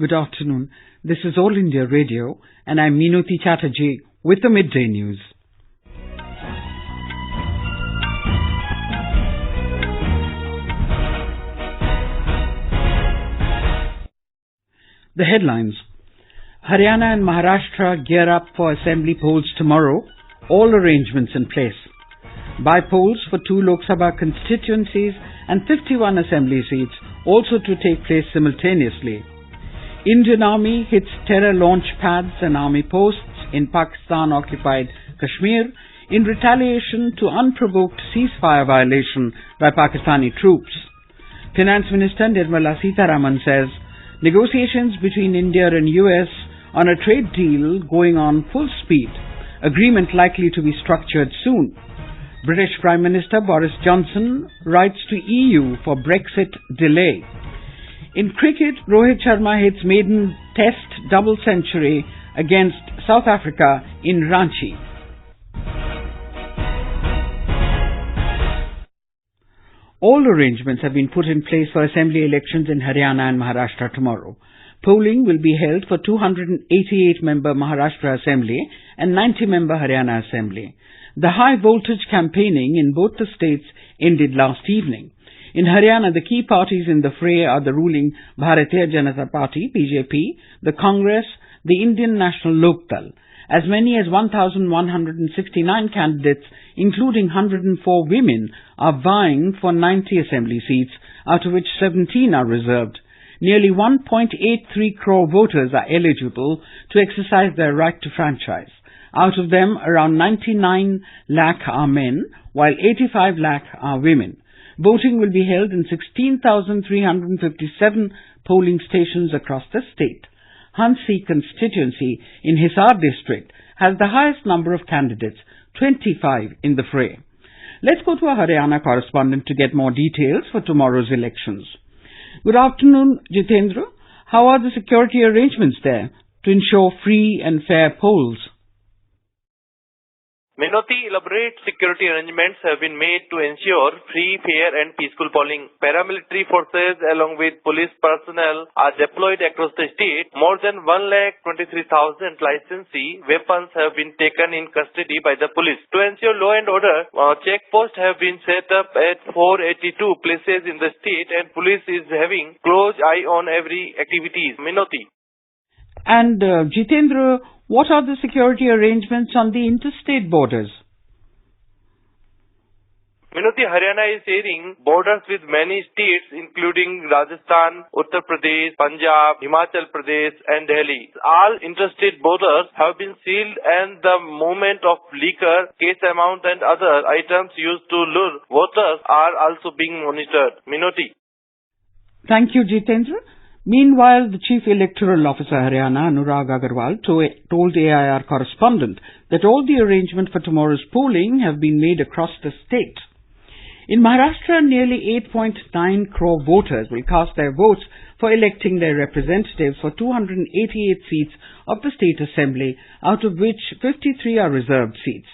Good afternoon. This is All India Radio and I'm Meenoti Chatterjee with the Midday News. The headlines. Haryana and Maharashtra gear up for assembly polls tomorrow. All arrangements in place. Bypolls for 2 Lok Sabha constituencies and 51 assembly seats also to take place simultaneously. Indian Army hits terror launch pads and army posts in Pakistan Occupied Kashmir in retaliation to unprovoked ceasefire violation by Pakistani troops. Finance Minister Nirmala Sitharaman says negotiations between India and US on a trade deal going on full speed. Agreement likely to be structured soon. British Prime Minister Boris Johnson writes to EU for Brexit delay. In cricket, Rohit Sharma hits maiden test double century against South Africa in Ranchi. All arrangements have been put in place for assembly elections in Haryana and Maharashtra tomorrow. Polling will be held for 288-member Maharashtra Assembly and 90-member Haryana Assembly. The high-voltage campaigning in both the states ended last evening. In Haryana, the key parties in the fray are the ruling Bharatiya Janata Party, BJP, the Congress, the Indian National Lok Dal. As many as 1,169 candidates, including 104 women, are vying for 90 assembly seats, out of which 17 are reserved. Nearly 1.83 crore voters are eligible to exercise their right to franchise. Out of them, around 99 lakh are men, while 85 lakh are women. Voting will be held in 16,357 polling stations across the state. Hansi constituency in Hisar district has the highest number of candidates, 25 in the fray. Let's go to a Haryana correspondent to get more details for tomorrow's elections. Good afternoon, Jitendra. How are the security arrangements there to ensure free and fair polls? Meenoti, elaborate security arrangements have been made to ensure free, fair and peaceful polling. Paramilitary forces along with police personnel are deployed across the state. More than 1,23,000 licensee weapons have been taken in custody by the police. To ensure law and order, checkposts have been set up at 482 places in the state and police is having close eye on every activity. Meenoti. And Jitendra, what are the security arrangements on the interstate borders? Meenoti, Haryana is sharing borders with many states including Rajasthan, Uttar Pradesh, Punjab, Himachal Pradesh and Delhi. All interstate borders have been sealed and the movement of liquor, case amount and other items used to lure voters are also being monitored. Meenoti. Thank you, Jitendra. Meanwhile, the Chief Electoral Officer Haryana, Anurag Agarwal, told AIR correspondent that all the arrangements for tomorrow's polling have been made across the state. In Maharashtra, nearly 8.9 crore voters will cast their votes for electing their representatives for 288 seats of the State Assembly, out of which 53 are reserved seats.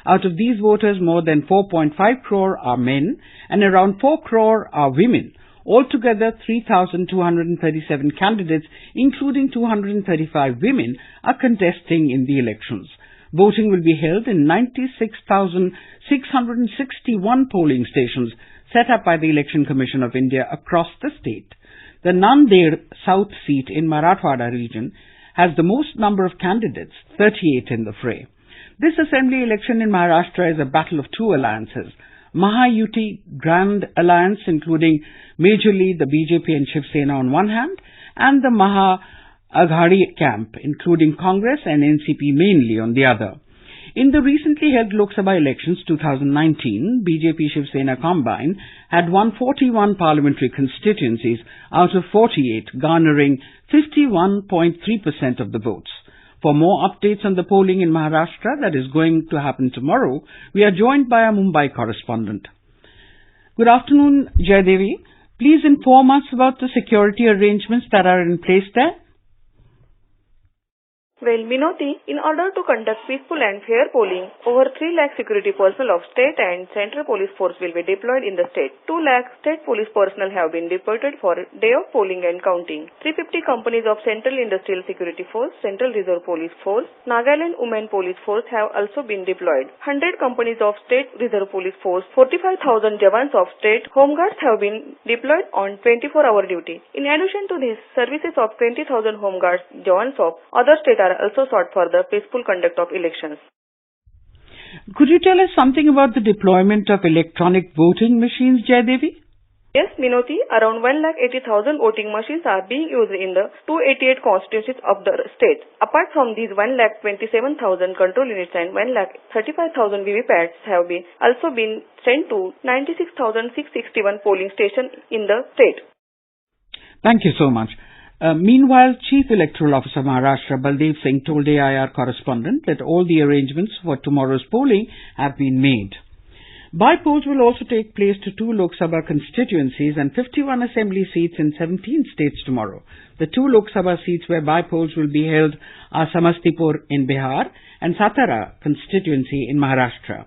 Out of these voters, more than 4.5 crore are men and around 4 crore are women. Altogether, 3,237 candidates, including 235 women, are contesting in the elections. Voting will be held in 96,661 polling stations set up by the Election Commission of India across the state. The Nanded South seat in Marathwada region has the most number of candidates, 38 in the fray. This assembly election in Maharashtra is a battle of two alliances. Mahayuti Grand Alliance, including majorly the BJP and Shiv Sena on one hand, and the Maha Aghadi camp, including Congress and NCP mainly on the other. In the recently held Lok Sabha elections 2019, BJP Shiv Sena combined had won 41 parliamentary constituencies out of 48, garnering 51.3% of the votes. For more updates on the polling in Maharashtra that is going to happen tomorrow, we are joined by our Mumbai correspondent. Good afternoon, Jaydevi. Please inform us about the security arrangements that are in place there. Well, Minoti, in order to conduct peaceful and fair polling, over 3 lakh security personnel of state and central police force will be deployed in the state. 2 lakh state police personnel have been deployed for day of polling and counting. 350 companies of Central Industrial Security Force, Central Reserve Police Force, Nagaland Women Police Force have also been deployed. 100 companies of State Reserve Police Force, 45,000 Jawans of State Home Guards have been deployed on 24-hour duty. In addition to this, services of 20,000 Home Guards Jawans of other states are also sought for the peaceful conduct of elections. Could you tell us something about the deployment of electronic voting machines, Jaidevi? Yes, Minoti, around 1,80,000 voting machines are being used in the 288 constituencies of the state. Apart from these, 1,27,000 control units and 1,35,000 VVPATs have also been sent to 96,661 polling stations in the state. Thank you so much. Meanwhile, Chief Electoral Officer Maharashtra Baldev Singh told AIR correspondent that all the arrangements for tomorrow's polling have been made. Bypolls will also take place to 2 Lok Sabha constituencies and 51 assembly seats in 17 states tomorrow. The 2 Lok Sabha seats where bypolls will be held are Samastipur in Bihar and Satara constituency in Maharashtra.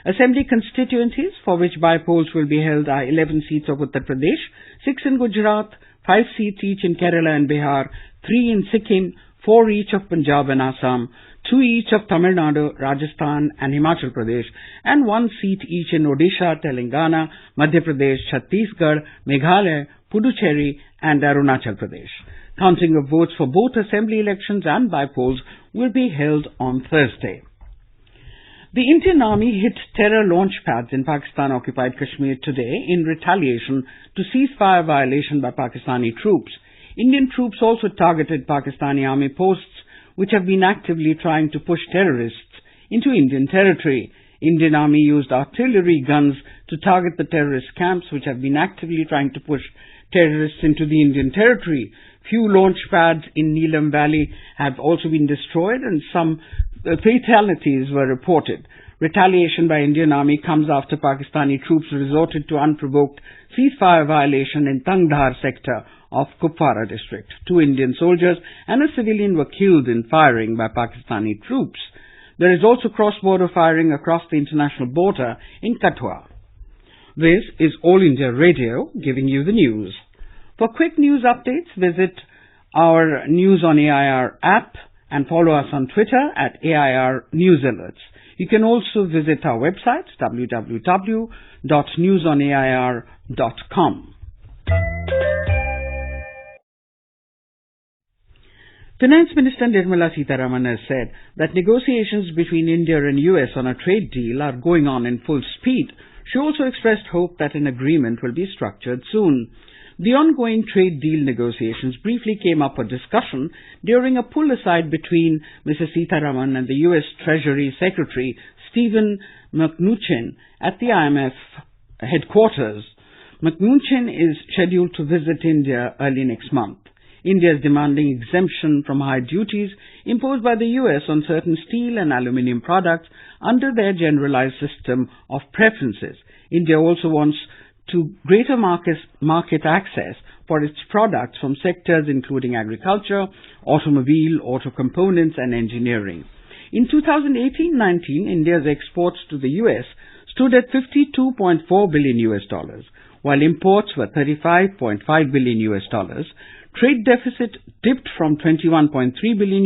Assembly constituencies for which bypolls will be held are 11 seats of Uttar Pradesh, 6 in Gujarat, 5 seats each in Kerala and Bihar, 3 in Sikkim, 4 each of Punjab and Assam, 2 each of Tamil Nadu, Rajasthan and Himachal Pradesh, and 1 seat each in Odisha, Telangana, Madhya Pradesh, Chhattisgarh, Meghalaya, Puducherry and Arunachal Pradesh. Counting of votes for both assembly elections and bypolls will be held on Thursday. The Indian Army hit terror launch pads in Pakistan Occupied Kashmir today in retaliation to ceasefire violation by Pakistani troops. Indian troops also targeted Pakistani army posts which have been actively trying to push terrorists into Indian territory. Indian Army used artillery guns to target the terrorist camps which have been actively trying to push terrorists into the Indian territory. Few launch pads in Neelam Valley have also been destroyed and some fatalities were reported. Retaliation by Indian Army comes after Pakistani troops resorted to unprovoked ceasefire violation in Tangdhar sector of Kupwara district. 2 Indian soldiers and a civilian were killed in firing by Pakistani troops. There is also cross-border firing across the international border in Kathua. This is All India Radio giving you the news. For quick news updates, visit our News on AIR app and follow us on Twitter at AIR News Alerts. You can also visit our website www.newsonair.com. Finance Minister Nirmala Sitharaman has said that negotiations between India and US on a trade deal are going on in full speed. She also expressed hope that an agreement will be structured soon. The ongoing trade deal negotiations briefly came up for discussion during a pull-aside between Mrs. Sitharaman and the U.S. Treasury Secretary Stephen Mnuchin at the IMF headquarters. Mnuchin is scheduled to visit India early next month. India is demanding exemption from high duties imposed by the U.S. on certain steel and aluminium products under their generalized system of preferences. India also wants to greater market access for its products from sectors including agriculture, automobile, auto components and engineering. In 2018-19, India's exports to the US stood at $52.4 billion, while imports were $35.5 billion. Trade deficit dipped from $21.3 billion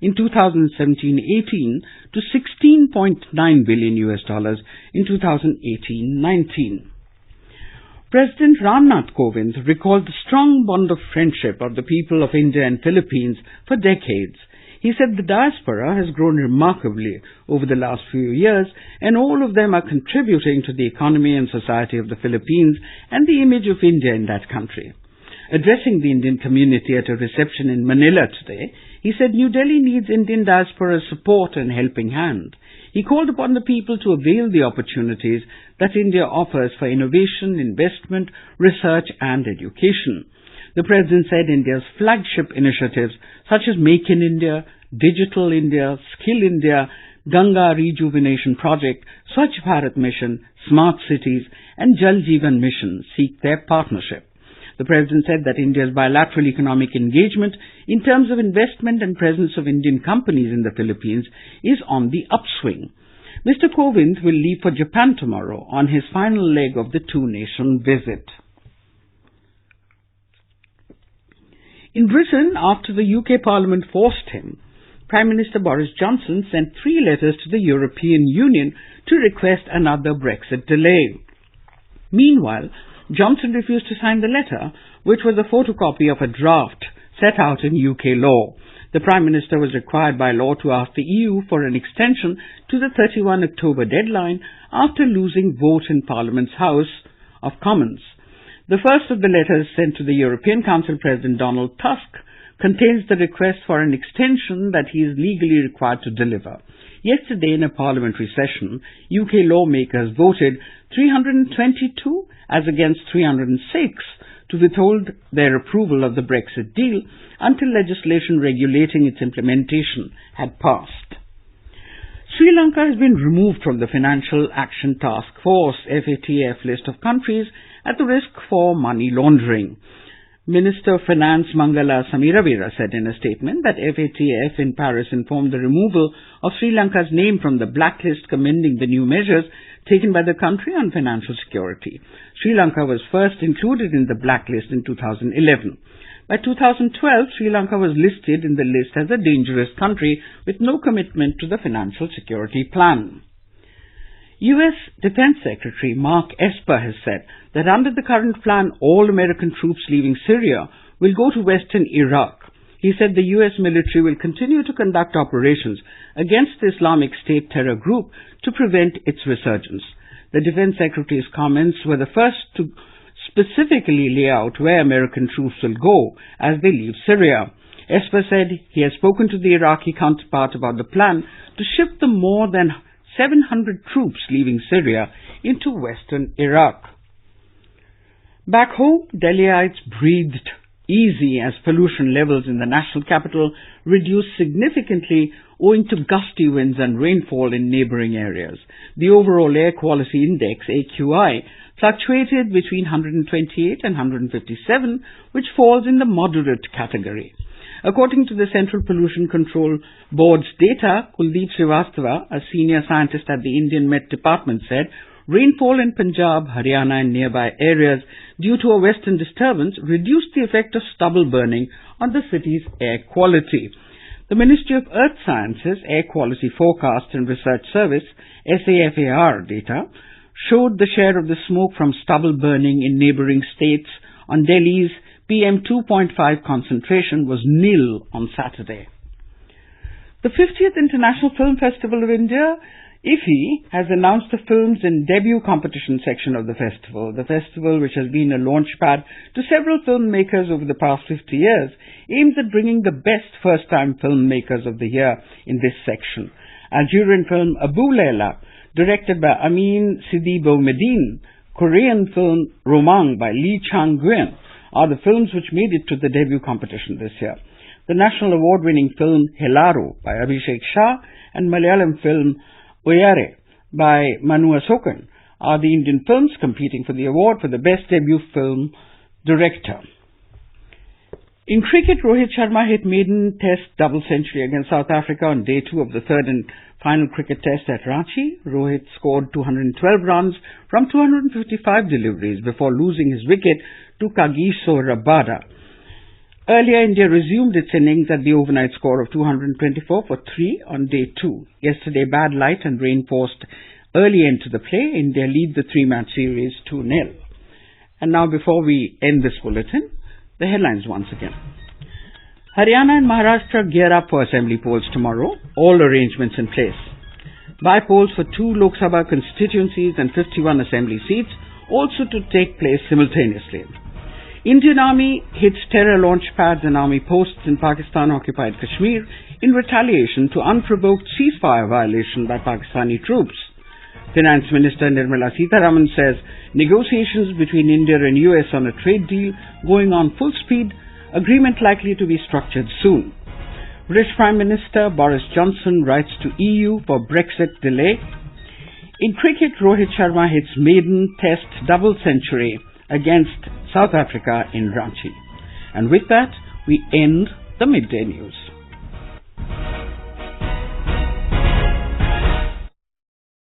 in 2017-18 to $16.9 billion in 2018-19. President Ramnath Kovind recalled the strong bond of friendship of the people of India and Philippines for decades. He said the diaspora has grown remarkably over the last few years and all of them are contributing to the economy and society of the Philippines and the image of India in that country. Addressing the Indian community at a reception in Manila today, he said New Delhi needs Indian diaspora's support and helping hand. He called upon the people to avail the opportunities that India offers for innovation, investment, research and education. The President said India's flagship initiatives such as Make in India, Digital India, Skill India, Ganga Rejuvenation Project, Swachh Bharat Mission, Smart Cities and Jal Jeevan Mission seek their partnership. The President said that India's bilateral economic engagement in terms of investment and presence of Indian companies in the Philippines is on the upswing. Mr. Kovind will leave for Japan tomorrow on his final leg of the two-nation visit. In Britain, after the UK Parliament forced him, Prime Minister Boris Johnson sent 3 letters to the European Union to request another Brexit delay. Meanwhile, Johnson refused to sign the letter, which was a photocopy of a draft set out in UK law. The Prime Minister was required by law to ask the EU for an extension to the 31 October deadline after losing vote in Parliament's House of Commons. The first of the letters sent to the European Council President Donald Tusk contains the request for an extension that he is legally required to deliver. Yesterday, in a parliamentary session, UK lawmakers voted 322 as against 306 to withhold their approval of the Brexit deal until legislation regulating its implementation had passed. Sri Lanka has been removed from the Financial Action Task Force FATF list of countries at the risk for money laundering. Minister of Finance Mangala Samiravira said in a statement that FATF in Paris informed the removal of Sri Lanka's name from the blacklist, commending the new measures taken by the country on financial security. Sri Lanka was first included in the blacklist in 2011. By 2012, Sri Lanka was listed in the list as a dangerous country with no commitment to the financial security plan. U.S. Defense Secretary Mark Esper has said that under the current plan, all American troops leaving Syria will go to western Iraq. He said the U.S. military will continue to conduct operations against the Islamic State terror group to prevent its resurgence. The Defense Secretary's comments were the first to specifically lay out where American troops will go as they leave Syria. Esper said he has spoken to the Iraqi counterpart about the plan to shift the more than 700 troops leaving Syria into western Iraq. Back home, Delhiites breathed easy as pollution levels in the national capital reduced significantly owing to gusty winds and rainfall in neighboring areas. The overall air quality index, AQI, fluctuated between 128 and 157, which falls in the moderate category. According to the Central Pollution Control Board's data, Kuldeep Srivastava, a senior scientist at the Indian Met Department, said rainfall in Punjab, Haryana and nearby areas due to a western disturbance reduced the effect of stubble burning on the city's air quality. The Ministry of Earth Sciences Air Quality Forecast and Research Service, SAFAR data, showed the share of the smoke from stubble burning in neighboring states on Delhi's PM 2.5 concentration was nil on Saturday. The 50th International Film Festival of India, IFFI, has announced the films in debut competition section of the festival. The festival, which has been a launchpad to several filmmakers over the past 50 years, aims at bringing the best first-time filmmakers of the year in this section. Algerian film Abu Layla, directed by Amin Sidi Boumediene, Korean film Romang by Lee Chang-guen, are the films which made it to the debut competition this year. The national award-winning film Helaro by Abhishek Shah and Malayalam film Oyare by Manu Asokan are the Indian films competing for the award for the best debut film director. In cricket, Rohit Sharma hit maiden test double century against South Africa on day 2 of the third and final cricket test at Ranchi. Rohit scored 212 runs from 255 deliveries before losing his wicket to Kagiso Rabada. Earlier, India resumed its innings at the overnight score of 224 for 3 on day 2. Yesterday, bad light and rain forced early end to the play. India lead the 3-match series 2-0. And now, before we end this bulletin, the headlines once again. Haryana and Maharashtra gear up for assembly polls tomorrow. All arrangements in place. Bypolls for 2 Lok Sabha constituencies and 51 assembly seats also to take place simultaneously. Indian Army hits terror launch pads and army posts in Pakistan Occupied Kashmir in retaliation to unprovoked ceasefire violation by Pakistani troops. Finance Minister Nirmala Sitharaman says negotiations between India and US on a trade deal going on full speed, agreement likely to be structured soon. British Prime Minister Boris Johnson writes to EU for Brexit delay. In cricket, Rohit Sharma hits maiden test double century against South Africa in Ranchi. And with that, we end the midday news.